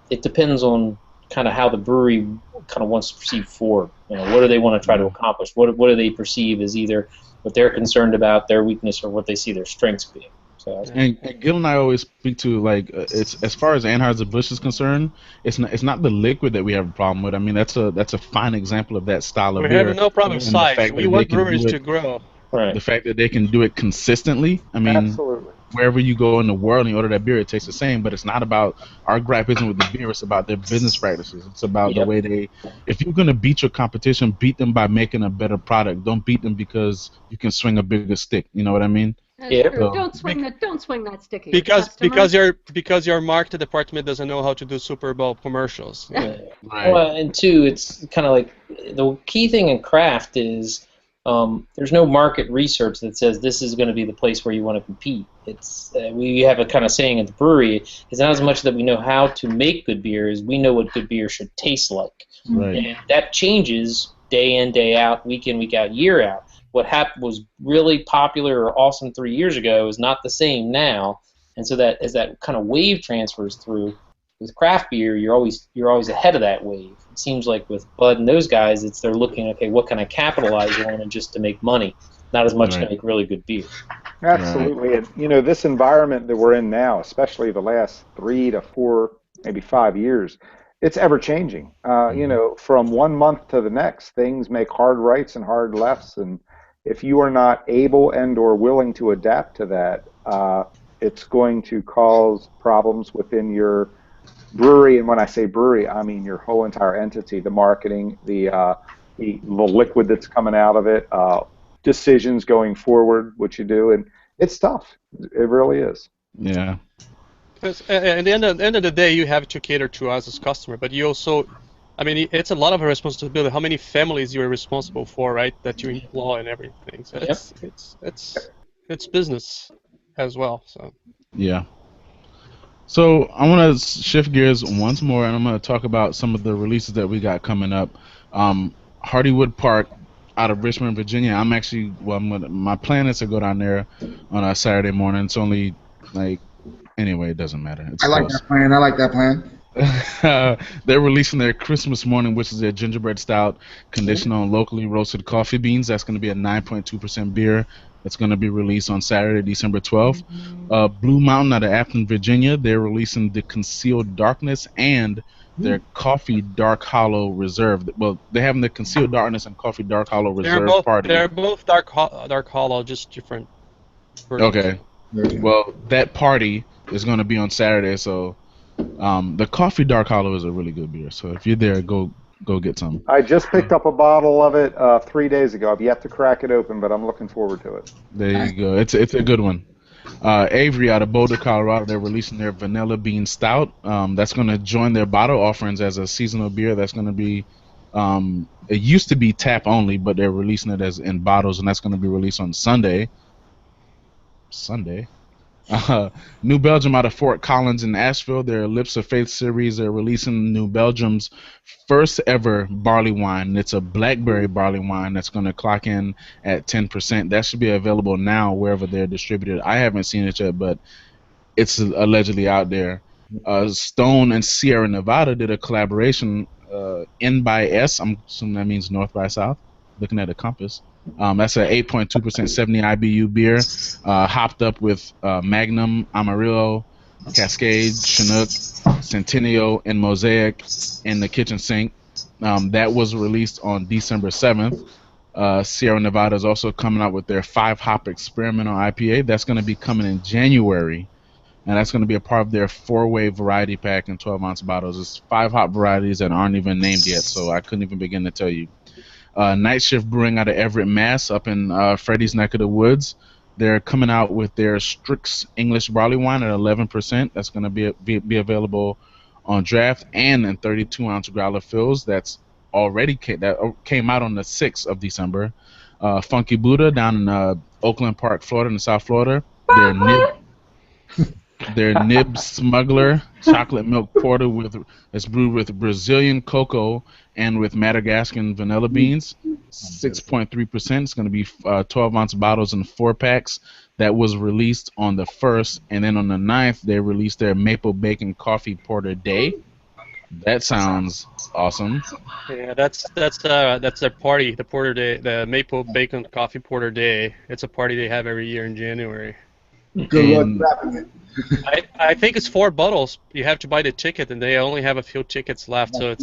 Speaker 4: it depends on kind of how the brewery kind of wants to proceed forward. What do they want to try to accomplish? What do they perceive as either what they're concerned about, their weakness, or what they see their strengths being. So,
Speaker 1: and Gil and I always speak to like it's as far as Anheuser-Busch is concerned, it's not the liquid that we have a problem with. I mean that's a fine example of that style of
Speaker 2: We
Speaker 1: beer.
Speaker 2: have no problem with
Speaker 1: And the
Speaker 2: size.
Speaker 1: fact
Speaker 2: We
Speaker 1: that
Speaker 2: want
Speaker 1: they can
Speaker 2: breweries
Speaker 1: do
Speaker 2: to
Speaker 1: it,
Speaker 2: grow.
Speaker 4: right.
Speaker 1: the fact that they can do it consistently. I mean,
Speaker 5: Absolutely.
Speaker 1: wherever you go in the world and you order that beer, it tastes the same. But it's not about our gripe isn't with the beer. It's about their business practices. It's about the
Speaker 4: Yep.
Speaker 1: way they. If you're gonna beat your competition, beat them by making a better product. Don't beat them because you can swing a bigger stick. You know what I mean?
Speaker 6: That's
Speaker 4: Yeah.
Speaker 6: true.
Speaker 1: So-
Speaker 6: Don't swing that stick at your
Speaker 2: Because
Speaker 6: customer.
Speaker 2: because your marketing department doesn't know how to do Super Bowl commercials.
Speaker 1: Right.
Speaker 4: Well, and two, it's kind of like the key thing in craft is there's no market research that says this is going to be the place where you want to compete. It's we have a kind of saying at the brewery. It's not as much that we know how to make good beer as we know what good beer should taste like,
Speaker 1: Right.
Speaker 4: and that changes day in, day out, week in, week out, year out. What was really popular or awesome 3 years ago is not the same now, and so that as that kind of wave transfers through. With craft beer, you're always ahead of that wave. It seems like with Bud and those guys, they're looking, okay, what can I capitalize on and just to make money, not as much to
Speaker 1: Right.
Speaker 4: make really good beer.
Speaker 5: Absolutely. And this environment that we're in now, especially the last 3 to 4, maybe 5 years, it's ever changing. From 1 month to the next, things make hard rights and hard lefts, and if you are not able and or willing to adapt to that, it's going to cause problems within your brewery. And when I say brewery, I mean your whole entire entity, the marketing, the liquid that's coming out of it, decisions going forward, what you do, and it's tough. It really is.
Speaker 1: Yeah.
Speaker 2: Because at the end of the day, you have to cater to us as customer, but you also, I mean, it's a lot of a responsibility. How many families you are responsible for, right? That you employ and everything. So it's business as well. So
Speaker 1: Yeah. So I want to shift gears once more, and I'm going to talk about some of the releases that we got coming up. Hardywood Park out of Richmond, Virginia. I'm actually, my plan is to go down there on a Saturday morning. It's only anyway, it doesn't matter. It's
Speaker 7: I like
Speaker 1: close.
Speaker 7: that plan. I like that plan.
Speaker 1: They're releasing their Christmas morning, which is their gingerbread stout, conditioned on locally roasted coffee beans. That's going to be a 9.2% beer. It's going to be released on Saturday, December 12th. Blue Mountain out of Afton, Virginia. They're releasing the Concealed Darkness and their Coffee Dark Hollow Reserve. Well, they're having the Concealed Darkness and Coffee Dark Hollow Reserve party.
Speaker 2: They're both dark hollow, just different versions.
Speaker 1: Okay. Well, that party is going to be on Saturday, so the Coffee Dark Hollow is a really good beer. So if you're there, go get some.
Speaker 5: I just picked up a bottle of it 3 days ago. I've yet to crack it open, but I'm looking forward to it.
Speaker 1: There you go. It's a good one. Avery out of Boulder, Colorado, they're releasing their Vanilla Bean Stout. That's going to join their bottle offerings as a seasonal beer. That's going to be, it used to be tap only, but they're releasing it as in bottles, and that's going to be released on Sunday. New Belgium out of Fort Collins in Asheville, their Lips of Faith series, they're releasing New Belgium's first ever barley wine. It's a blackberry barley wine that's going to clock in at 10%. That should be available now wherever they're distributed. I haven't seen it yet, but it's allegedly out there. Stone and Sierra Nevada did a collaboration, N by S. I'm assuming that means North by South. Looking at the compass. That's an 8.2% 70 IBU beer, hopped up with Magnum, Amarillo, Cascade, Chinook, Centennial, and Mosaic in the kitchen sink. That was released on December 7th. Sierra Nevada is also coming out with their 5-hop experimental IPA. That's going to be coming in January. And that's going to be a part of their 4-way variety pack in 12-ounce bottles. It's 5-hop varieties that aren't even named yet, so I couldn't even begin to tell you. Night Shift Brewing out of Everett, Mass, up in Freddie's neck of the woods. They're coming out with their Strix English barley wine at 11%. That's going to be available on draft and in 32-ounce growler fills. That's already came out on the 6th of December. Funky Buddha down in Oakland Park, Florida, in South Florida. Their Nib Smuggler chocolate milk porter it's brewed with Brazilian cocoa and with Madagascan vanilla beans. 6.3%. It's going to be 12-ounce bottles and 4-packs. That was released on the 1st, and then on the 9th they released their Maple Bacon Coffee Porter Day. That sounds awesome.
Speaker 2: Yeah, that's their party, the Porter Day, the Maple Bacon Coffee Porter Day. It's a party they have every year in January.
Speaker 7: Good luck wrapping it.
Speaker 2: I think it's 4 bottles. You have to buy the ticket, and they only have a few tickets left. So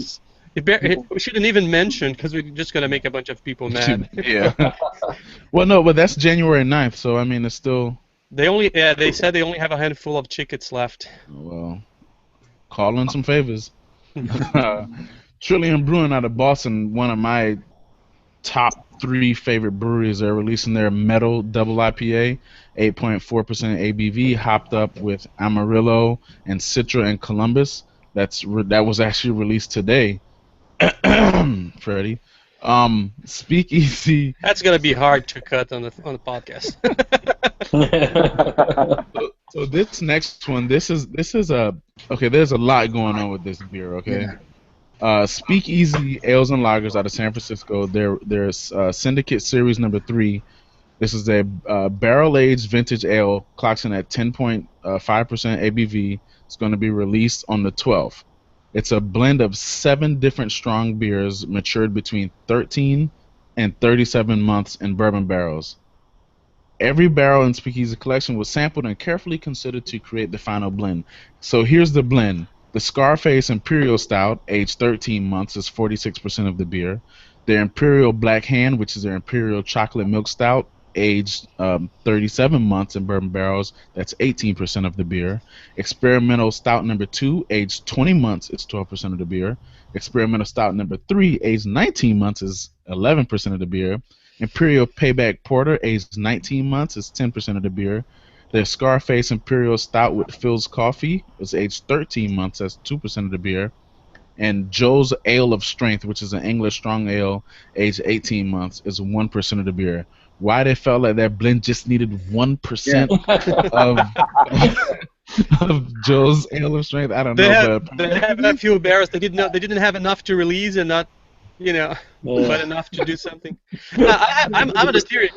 Speaker 2: we shouldn't even mention because we're just gonna make a bunch of people mad.
Speaker 1: Yeah. Well, no, but that's January 9th, so I mean it's still.
Speaker 2: They said they only have a handful of tickets left.
Speaker 1: Well, call in some favors. Trillium Brewing out of Boston, one of my top 3 favorite breweries. They're releasing their Metal Double IPA, 8.4% ABV, hopped up with Amarillo and Citra and Columbus. That was actually released today. Freddie. Speakeasy.
Speaker 2: That's gonna be hard to cut on the podcast.
Speaker 1: So this next one, this is okay. There's a lot going on with this beer. Okay. Speakeasy Ales and Lagers out of San Francisco. There's Syndicate Series number 3. This is a barrel-aged vintage ale, clocks in at 10.5% ABV. It's going to be released on the 12th. It's a blend of 7 different strong beers matured between 13 and 37 months in bourbon barrels. Every barrel in Speakeasy collection was sampled and carefully considered to create the final blend. So here's the blend. The Scarface Imperial Stout, aged 13 months, is 46% of the beer. The Imperial Black Hand, which is their Imperial Chocolate Milk Stout, aged 37 months in bourbon barrels, that's 18% of the beer. Experimental Stout number 2, aged 20 months, is 12% of the beer. Experimental Stout number 3, aged 19 months, is 11% of the beer. Imperial Payback Porter, aged 19 months, is 10% of the beer. The Scarface Imperial Stout with Phil's Coffee is aged 13 months, that's 2% of the beer. And Joe's Ale of Strength, which is an English strong ale, aged 18 months, is 1% of the beer. Why they felt like that blend just needed 1% of Joe's Ale of Strength, I don't know.
Speaker 2: They have a few barrels. They didn't have enough to release and not, but enough to do something. I'm on a theory.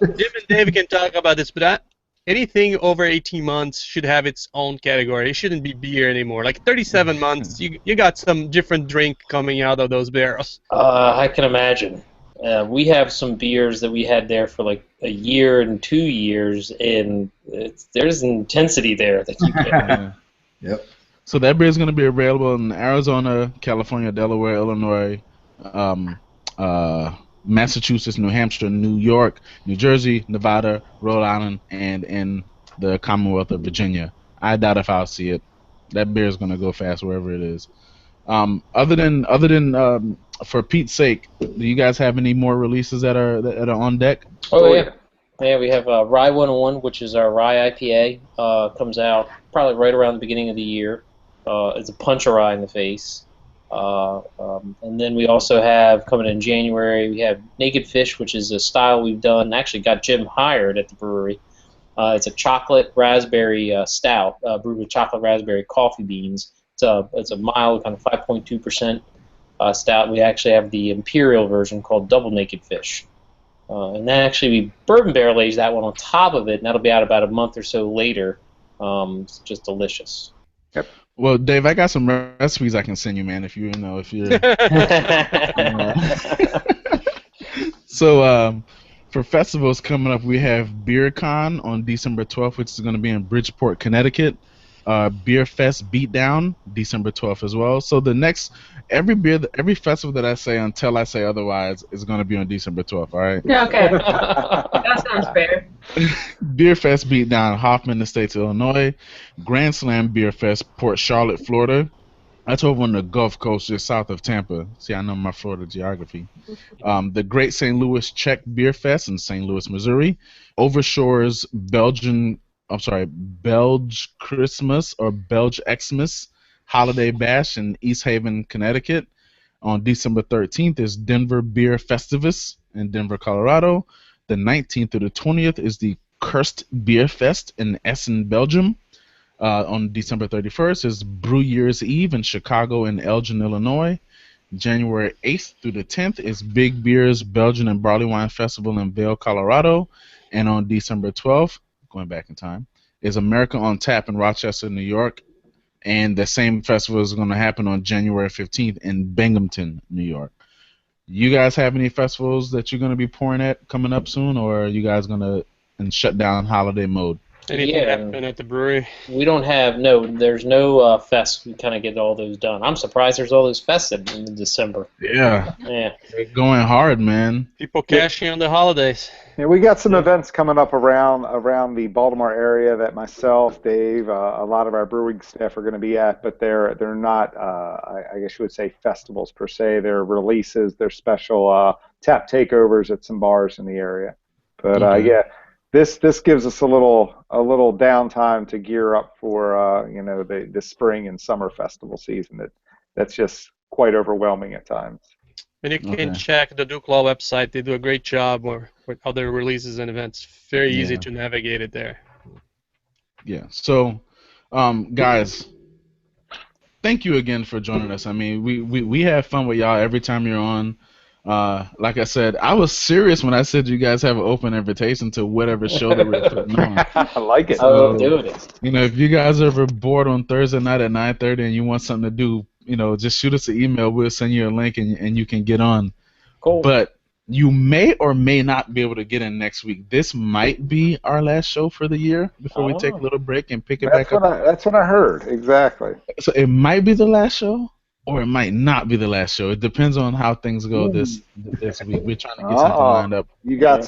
Speaker 2: Jim and Dave can talk about this, but anything over 18 months should have its own category. It shouldn't be beer anymore. Like 37 months, you got some different drink coming out of those barrels.
Speaker 4: I can imagine. We have some beers that we had there for like a year and 2 years, and there's intensity there that you get.
Speaker 7: Yep.
Speaker 1: So that beer is going to be available in Arizona, California, Delaware, Illinois, Massachusetts, New Hampshire, New York, New Jersey, Nevada, Rhode Island, and in the Commonwealth of Virginia. I doubt if I'll see it. That beer is going to go fast wherever it is. Other than for Pete's sake, do you guys have any more releases that are on deck?
Speaker 4: Oh yeah, we have Rye 101, which is our rye IPA. Comes out probably right around the beginning of the year. It's a punch of rye in the face. And then we also have, coming in January, we have Naked Fish, which is a style we've done. Actually got Jim hired at the brewery. It's a chocolate raspberry stout brewed with chocolate raspberry coffee beans. It's a mild kind of 5.2% stout. We actually have the Imperial version called Double Naked Fish. And then actually we bourbon barrel aged that one on top of it, and that'll be out about a month or so later. It's just delicious.
Speaker 1: Well, Dave, I got some recipes I can send you, man. If you're. So, for festivals coming up, we have BeerCon on December 12th, which is going to be in Bridgeport, Connecticut. Beer Fest Beatdown, December 12th as well. So every festival that I say until I say otherwise is going to be on December 12th. All right.
Speaker 3: Yeah, okay. That sounds fair.
Speaker 1: Beer Fest Beatdown, Hoffman Estates, Illinois. Grand Slam Beer Fest, Port Charlotte, Florida. That's over on the Gulf Coast, just south of Tampa. See, I know my Florida geography. The Great St. Louis Czech Beer Fest in St. Louis, Missouri. Overshore's Belge Christmas or Belge Xmas Holiday Bash in East Haven, Connecticut. On December 13th is Denver Beer Festivus in Denver, Colorado. The 19th through the 20th is the Kurst Beer Fest in Essen, Belgium. On December 31st is Brew Year's Eve in Chicago and Elgin, Illinois. January 8th through the 10th is Big Beer's Belgian and Barley Wine Festival in Vail, Colorado. And on December 12th, going back in time, is America on Tap in Rochester, New York. And the same festival is going to happen on January 15th in Binghamton, New York. You guys have any festivals that you're going to be pouring at coming up soon, or are you guys going to shut down holiday mode?
Speaker 2: Anything happen at the brewery?
Speaker 4: We don't have, there's no fests. We kind of get all those done. I'm surprised there's all those fests in December.
Speaker 1: Yeah.
Speaker 4: Yeah.
Speaker 1: They're going hard, man.
Speaker 2: People cashing on the holidays.
Speaker 5: Yeah, we got some events coming up around the Baltimore area that myself, Dave, a lot of our brewing staff are going to be at, but they're not, I guess you would say, festivals per se. They're releases, they're special tap takeovers at some bars in the area. But yeah. This gives us a little downtime to gear up for the spring and summer festival season. That's just quite overwhelming at times.
Speaker 2: And you can check the DuClaw website. They do a great job with other releases and events. Very easy to navigate it there.
Speaker 1: Yeah. So, guys, thank you again for joining us. I mean, we have fun with y'all every time you're on. Like I said, I was serious when I said you guys have an open invitation to whatever show that we're putting on.
Speaker 5: I like it.
Speaker 1: So,
Speaker 4: do it.
Speaker 1: if you guys are ever bored on Thursday night at 9:30 and you want something to do, just shoot us an email. We'll send you a link and you can get on.
Speaker 4: Cool.
Speaker 1: But you may or may not be able to get in next week. This might be our last show for the year before we take a little break and pick it back up.
Speaker 5: That's what I heard. Exactly.
Speaker 1: So it might be the last show. Or it might not be the last show. It depends on how things go this week. We're trying to get something lined up.
Speaker 5: You got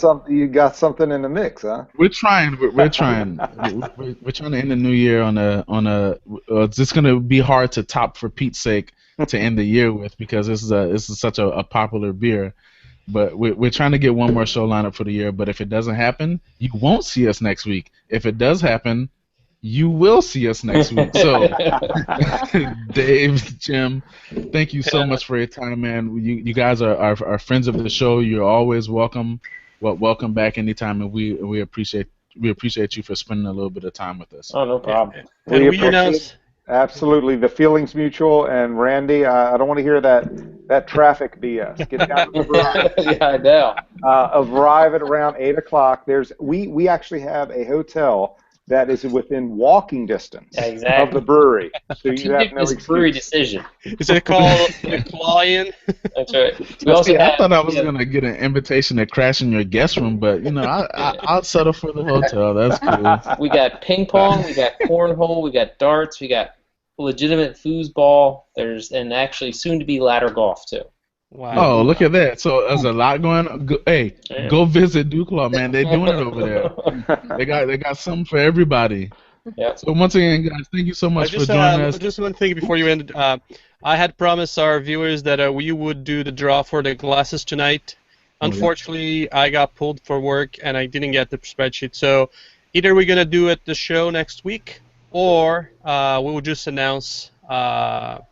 Speaker 5: something in the mix, huh?
Speaker 1: We're trying. We're trying. We're trying to end the new year on a. It's just gonna be hard to top, for Pete's sake, to end the year with, because this is such a popular beer. But we're trying to get one more show lined up for the year. But if it doesn't happen, you won't see us next week. If it does happen, you will see us next week. So, Dave, Jim, thank you so much for your time, man. You guys are friends of the show. You're always welcome. Well, welcome back anytime, and we appreciate you for spending a little bit of time with us.
Speaker 4: Oh, no problem.
Speaker 2: And we announce.
Speaker 5: Absolutely, the feeling's mutual. And Randy, I don't want to hear that traffic BS. Get down to the garage.
Speaker 4: Yeah, I know.
Speaker 5: Arrive at around 8 o'clock. We actually have a hotel that is within walking distance of the brewery. So you have no excuse.
Speaker 4: Brewery decision.
Speaker 2: Is it called DuClaw?
Speaker 4: That's right.
Speaker 1: I thought I was gonna get an invitation to crash in your guest room, but I'll settle for the hotel. That's cool.
Speaker 4: We got ping pong, we got cornhole, we got darts, we got legitimate foosball. And actually soon to be ladder golf too.
Speaker 2: Wow.
Speaker 1: Oh, look at that. So there's a lot going on. Go visit DuClaw, man. They're doing it over there. They got something for everybody.
Speaker 4: Yeah.
Speaker 1: So once again, guys, thank you so much for joining us.
Speaker 2: Just one thing before you end. I had promised our viewers that we would do the draw for the glasses tonight. Unfortunately, I got pulled for work and I didn't get the spreadsheet. So either we're gonna do it the show next week, or we will just announce the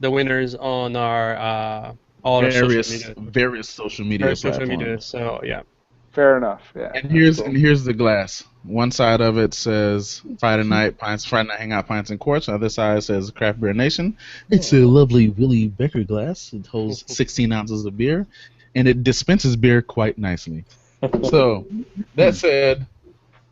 Speaker 2: winners on our all
Speaker 1: various social media platforms.
Speaker 2: So yeah.
Speaker 5: Fair enough. Yeah.
Speaker 1: And here's the glass. One side of it says Friday night hangout, pints and quarts. The other side says Craft Beer Nation. It's a lovely Willie Becker glass. It holds 16 ounces of beer, and it dispenses beer quite nicely. So that said,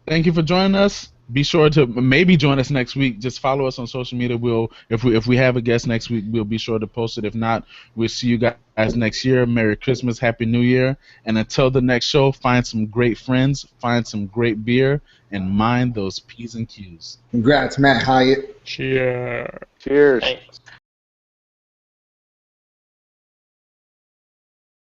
Speaker 1: thank you for joining us. be sure to maybe join us next week. Just follow us on social media. We'll if we have a guest next week, we'll be sure to post it. If not, we'll see you guys next year. Merry Christmas, Happy New Year, and until the next show, find some great friends, find some great beer, and mind those P's and Q's.
Speaker 7: Congrats, Matt Hyatt.
Speaker 2: Cheers.
Speaker 5: Cheers.
Speaker 4: Thanks.